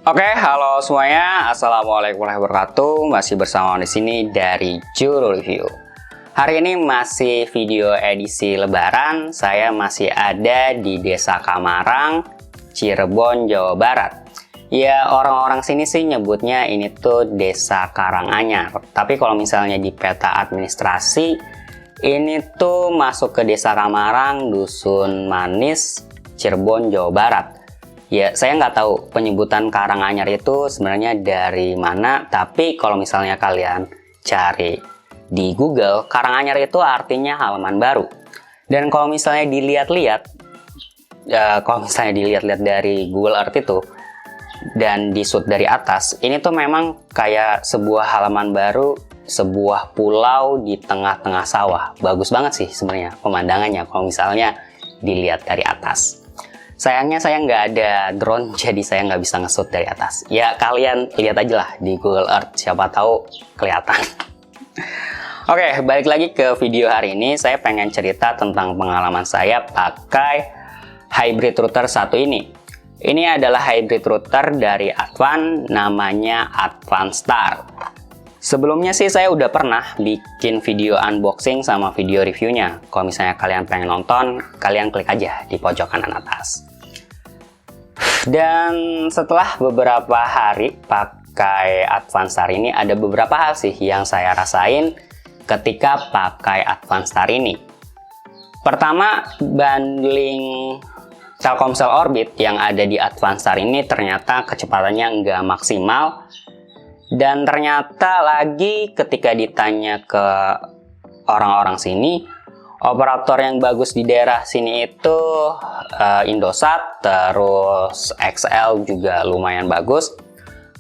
Oke, halo semuanya. Assalamualaikum warahmatullahi wabarakatuh. Masih bersama di sini dari Juru Review. Hari ini masih video edisi Lebaran. Saya masih ada di Desa Kamarang, Cirebon, Jawa Barat. Ya, orang-orang sini sih nyebutnya ini tuh Desa Karanganyar. Tapi kalau misalnya di peta administrasi, ini tuh masuk ke Desa Kamarang, Dusun Manis, Cirebon, Jawa Barat. Ya, saya nggak tahu penyebutan Karanganyar itu sebenarnya dari mana, tapi kalau misalnya kalian cari di Google, Karanganyar itu artinya halaman baru. Dan kalau misalnya dilihat-lihat, dari Google Earth itu, dan di-shoot dari atas, ini tuh memang kayak sebuah halaman baru, sebuah pulau di tengah-tengah sawah. Bagus banget sih sebenarnya pemandangannya kalau misalnya dilihat dari atas. Sayangnya saya nggak ada drone, jadi saya nggak bisa nge-shoot dari atas. Ya, kalian lihat aja lah di Google Earth, siapa tahu kelihatan. Oke, balik lagi ke video hari ini. Saya pengen cerita tentang pengalaman saya pakai hybrid router satu ini. Ini adalah hybrid router dari Advan, namanya Advanstar. Sebelumnya sih saya udah pernah bikin video unboxing sama video reviewnya. Kalau misalnya kalian pengen nonton, kalian klik aja di pojok kanan atas. Dan setelah beberapa hari pakai Advanstar ini, ada beberapa hal sih yang saya rasain ketika pakai Advanstar ini. Pertama, bundling Telkomsel Orbit yang ada di Advanstar ini ternyata kecepatannya nggak maksimal. Dan ternyata lagi ketika ditanya ke orang-orang sini, operator yang bagus di daerah sini itu Indosat, terus XL juga lumayan bagus.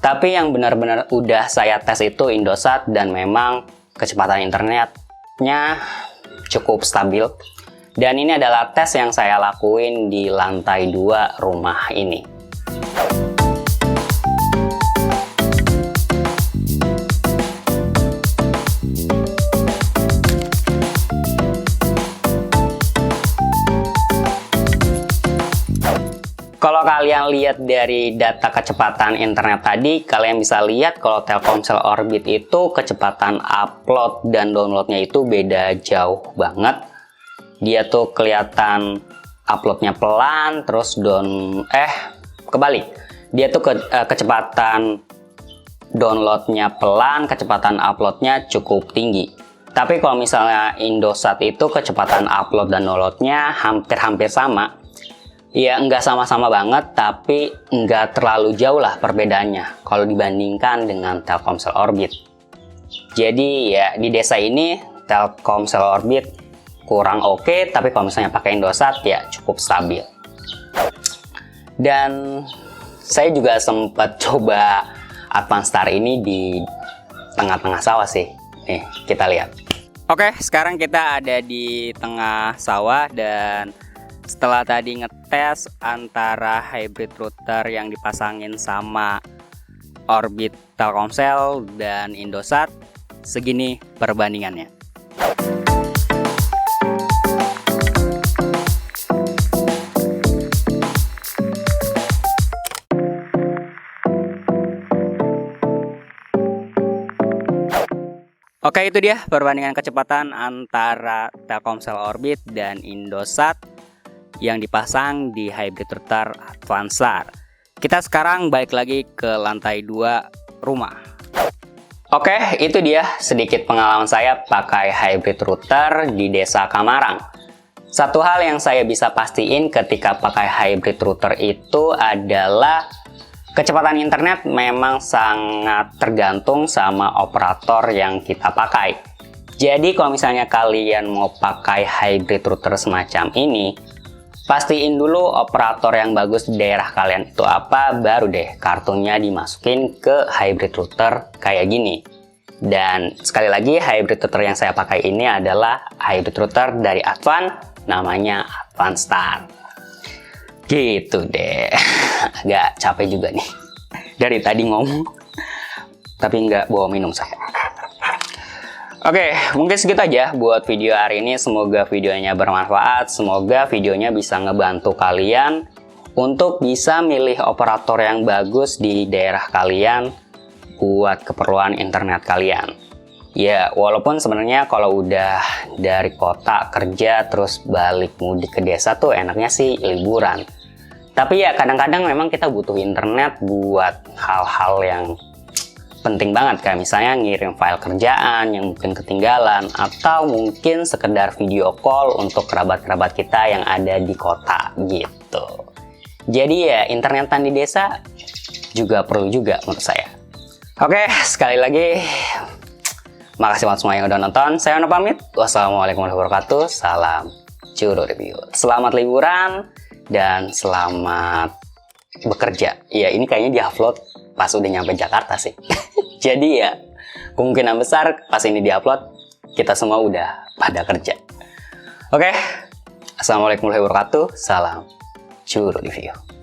Tapi yang benar-benar udah saya tes itu Indosat, dan memang kecepatan internetnya cukup stabil. Dan ini adalah tes yang saya lakuin di lantai 2 rumah ini. Kalau kalian lihat dari data kecepatan internet tadi, kalian bisa lihat kalau Telkomsel Orbit itu kecepatan upload dan downloadnya itu beda jauh banget. Dia tuh kelihatan uploadnya pelan, terus kebalik. Dia tuh kecepatan downloadnya pelan, kecepatan uploadnya cukup tinggi. Tapi kalau misalnya Indosat itu kecepatan upload dan downloadnya hampir-hampir sama. Ya, nggak sama-sama banget, tapi nggak terlalu jauh lah perbedaannya kalau dibandingkan dengan Telkomsel Orbit. Jadi ya di desa ini Telkomsel Orbit kurang oke, tapi kalau misalnya pakai Indosat ya cukup stabil. Dan saya juga sempat coba Advanstar ini di tengah-tengah sawah sih. Nih, kita lihat. Oke, sekarang kita ada di tengah sawah, dan setelah tadi ngetes antara hybrid router yang dipasangin sama Orbit Telkomsel dan Indosat, segini perbandingannya. Oke, itu dia perbandingan kecepatan antara Telkomsel Orbit dan Indosat yang dipasang di hybrid router Advanstar. Kita sekarang balik lagi ke lantai 2 rumah. Oke, itu dia sedikit pengalaman saya pakai hybrid router di Desa Kamarang. Satu hal yang saya bisa pastiin ketika pakai hybrid router itu adalah kecepatan internet memang sangat tergantung sama operator yang kita pakai. Jadi kalau misalnya kalian mau pakai hybrid router semacam ini, pastiin dulu operator yang bagus di daerah kalian itu apa, baru deh kartunya dimasukin ke hybrid router kayak gini. Dan sekali lagi, hybrid router yang saya pakai ini adalah hybrid router dari Advan, namanya Advanstar. Gitu deh. Agak capek juga nih dari tadi ngomong, tapi nggak bawa minum saya. Oke, mungkin segitu aja buat video hari ini. Semoga videonya bermanfaat, semoga videonya bisa ngebantu kalian untuk bisa milih operator yang bagus di daerah kalian buat keperluan internet kalian. Ya, walaupun sebenarnya kalau udah dari kota kerja terus balik mudik ke desa tuh enaknya sih liburan. Tapi ya kadang-kadang memang kita butuh internet buat hal-hal yang penting banget, kayak misalnya ngirim file kerjaan yang mungkin ketinggalan, atau mungkin sekedar video call untuk kerabat-kerabat kita yang ada di kota gitu. Jadi ya internetan di desa juga perlu juga menurut saya. Oke, sekali lagi makasih banget semua yang udah nonton. Saya Ono pamit. Wassalamualaikum warahmatullahi wabarakatuh. Salam Curo Review. Selamat liburan dan selamat bekerja. Ya, ini kayaknya diupload pas udah nyampe Jakarta sih. Jadi ya, kemungkinan besar pas ini diupload kita semua udah pada kerja. Oke. Assalamualaikum warahmatullahi wabarakatuh. Salam Curo Review.